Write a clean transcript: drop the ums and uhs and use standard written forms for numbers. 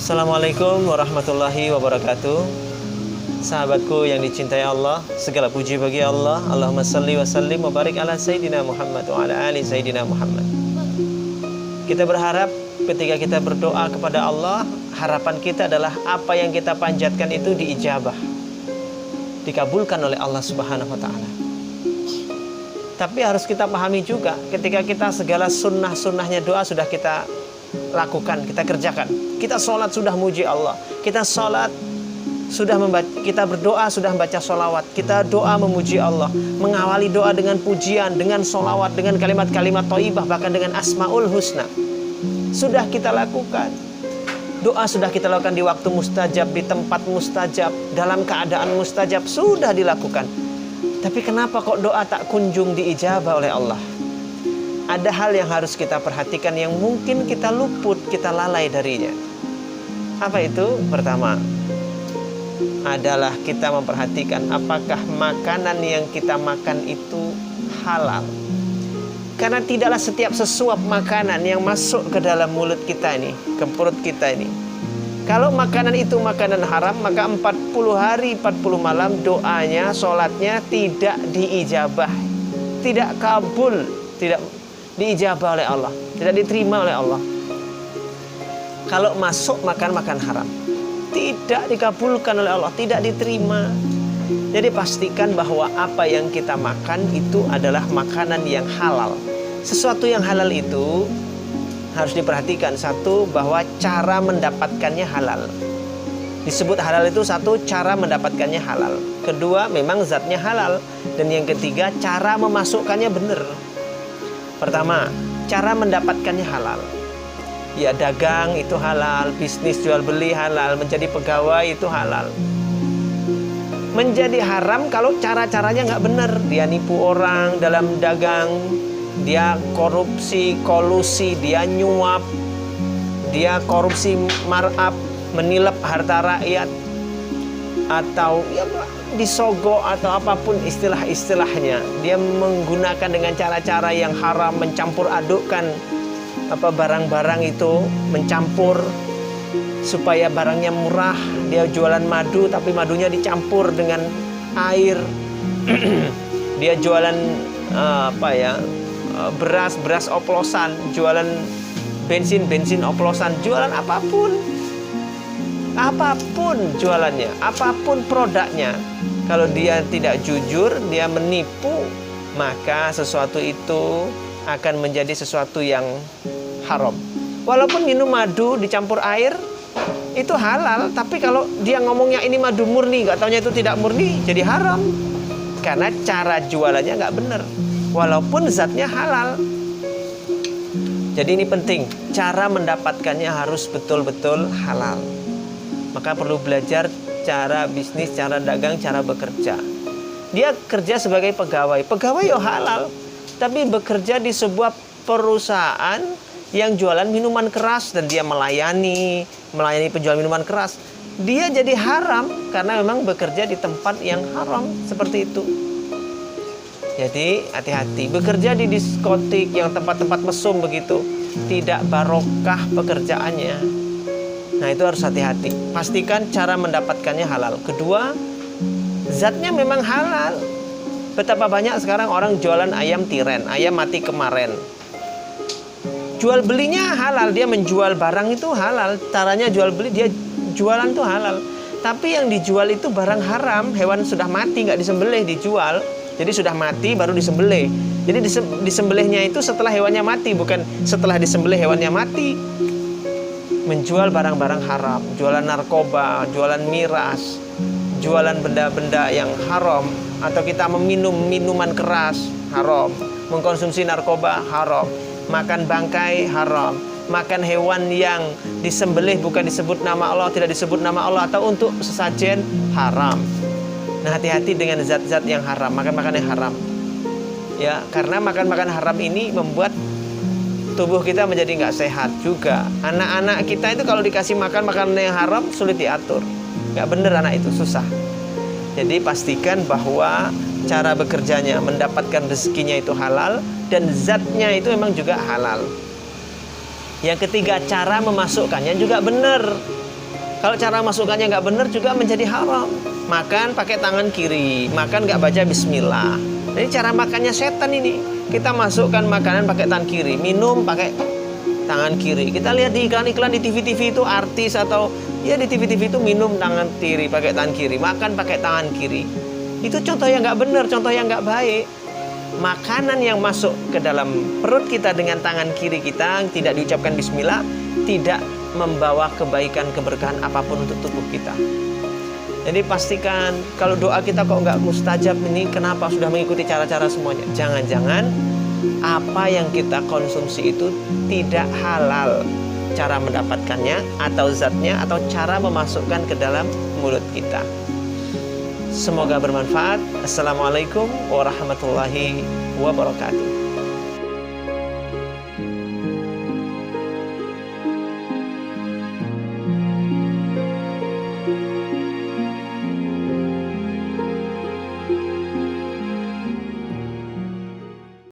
Assalamualaikum warahmatullahi wabarakatuh. Sahabatku yang dicintai Allah, segala puji bagi Allah. Allahumma salli wa sallim wa barik ala Sayyidina Muhammad wa ala ali Sayyidina Muhammad. Kita berharap ketika kita berdoa kepada Allah, harapan kita adalah apa yang kita panjatkan itu diijabah, dikabulkan oleh Allah Subhanahu wa ta'ala. Tapi harus kita pahami juga, ketika kita segala sunnah-sunnahnya doa sudah kita lakukan, kita kerjakan. Kita sholat sudah muji Allah, kita sholat sudah membaca, kita berdoa sudah membaca sholawat, kita doa memuji Allah, mengawali doa dengan pujian, dengan sholawat, dengan kalimat-kalimat thayyibah, bahkan dengan asmaul husna. Sudah kita lakukan. Doa sudah kita lakukan di waktu mustajab, di tempat mustajab, dalam keadaan mustajab, sudah dilakukan. Tapi kenapa kok doa tak kunjung diijabah oleh Allah? Ada hal yang harus kita perhatikan yang mungkin kita luput, kita lalai darinya. Apa itu? Pertama adalah kita memperhatikan apakah makanan yang kita makan itu halal. Karena tidaklah setiap sesuap makanan yang masuk ke dalam mulut kita ini, ke perut kita ini, kalau makanan itu makanan haram, maka 40 hari 40 malam doanya, sholatnya tidak diijabah, tidak kabul, tidak diijabah oleh Allah, tidak diterima oleh Allah. Kalau masuk makan haram, tidak dikabulkan oleh Allah, tidak diterima. Jadi pastikan bahwa apa yang kita makan itu adalah makanan yang halal. Sesuatu yang halal itu harus diperhatikan. Satu, bahwa cara mendapatkannya halal. Disebut halal itu satu, cara mendapatkannya halal. Kedua, memang zatnya halal. Dan yang ketiga, cara memasukkannya benar. Pertama, cara mendapatkannya halal. Ya, dagang itu halal, bisnis jual beli halal, menjadi pegawai itu halal. Menjadi haram kalau cara-caranya nggak benar. Dia nipu orang dalam dagang, dia korupsi, kolusi, dia nyuap, dia korupsi markup, menilep harta rakyat, atau ya disogok atau apapun istilah-istilahnya. Dia menggunakan dengan cara-cara yang haram, mencampur adukkan barang-barang itu, mencampur supaya barangnya murah. Dia jualan madu tapi madunya dicampur dengan air. Dia jualan beras oplosan, jualan bensin oplosan, jualan apapun jualannya, apapun produknya. Kalau dia tidak jujur, dia menipu, maka sesuatu itu akan menjadi sesuatu yang haram. Walaupun minum madu dicampur air itu halal, tapi kalau dia ngomongnya ini madu murni, nggak taunya itu tidak murni, jadi haram. Karena cara jualannya nggak benar, walaupun zatnya halal. Jadi ini penting, cara mendapatkannya harus betul-betul halal. Maka perlu belajar cara bisnis, cara dagang, cara bekerja. Dia kerja sebagai pegawai ya halal, tapi bekerja di sebuah perusahaan yang jualan minuman keras dan dia melayani penjual minuman keras, dia jadi haram karena memang bekerja di tempat yang haram seperti itu. Jadi hati-hati, bekerja di diskotik yang tempat-tempat mesum begitu, tidak barokah pekerjaannya. Nah itu harus hati-hati. Pastikan cara mendapatkannya halal. Kedua, zatnya memang halal. Betapa banyak sekarang orang jualan ayam tiren, ayam mati kemarin. Jual belinya halal, dia menjual barang itu halal. Caranya jual beli, dia jualan itu halal. Tapi yang dijual itu barang haram, hewan sudah mati, nggak disembelih, dijual. Jadi sudah mati baru disembelih. Jadi disembelihnya itu setelah hewannya mati, bukan setelah disembelih hewannya mati. Menjual barang-barang haram, jualan narkoba, jualan miras, jualan benda-benda yang haram, atau kita meminum minuman keras haram, mengkonsumsi narkoba haram, makan bangkai haram, makan hewan yang disembelih bukan disebut nama Allah, tidak disebut nama Allah, atau untuk sesajen haram. Nah hati-hati dengan zat-zat yang haram, makan-makan yang haram. Ya, karena makan-makan haram ini membuat tubuh kita menjadi nggak sehat juga. Anak-anak kita itu kalau dikasih makan makanan yang haram sulit diatur. Nggak bener anak itu, susah. Jadi pastikan bahwa cara bekerjanya, mendapatkan rezekinya itu halal, dan zatnya itu memang juga halal. Yang ketiga, cara memasukkannya juga benar. Kalau cara masukkannya nggak benar juga menjadi haram. Makan pakai tangan kiri, makan nggak baca bismillah. Jadi cara makannya setan ini. Kita masukkan makanan pakai tangan kiri, minum pakai tangan kiri. Kita lihat di iklan-iklan di TV-TV itu artis atau ya di TV-TV itu minum tangan kiri, pakai tangan kiri, makan pakai tangan kiri. Itu contoh yang nggak benar, contoh yang nggak baik. Makanan yang masuk ke dalam perut kita dengan tangan kiri kita tidak diucapkan bismillah tidak membawa kebaikan keberkahan apapun untuk tubuh kita. Jadi pastikan kalau doa kita kok nggak mustajab ini, kenapa sudah mengikuti cara-cara semuanya? Jangan-jangan apa yang kita konsumsi itu tidak halal cara mendapatkannya atau zatnya atau cara memasukkan ke dalam mulut kita. Semoga bermanfaat. Assalamualaikum warahmatullahi wabarakatuh.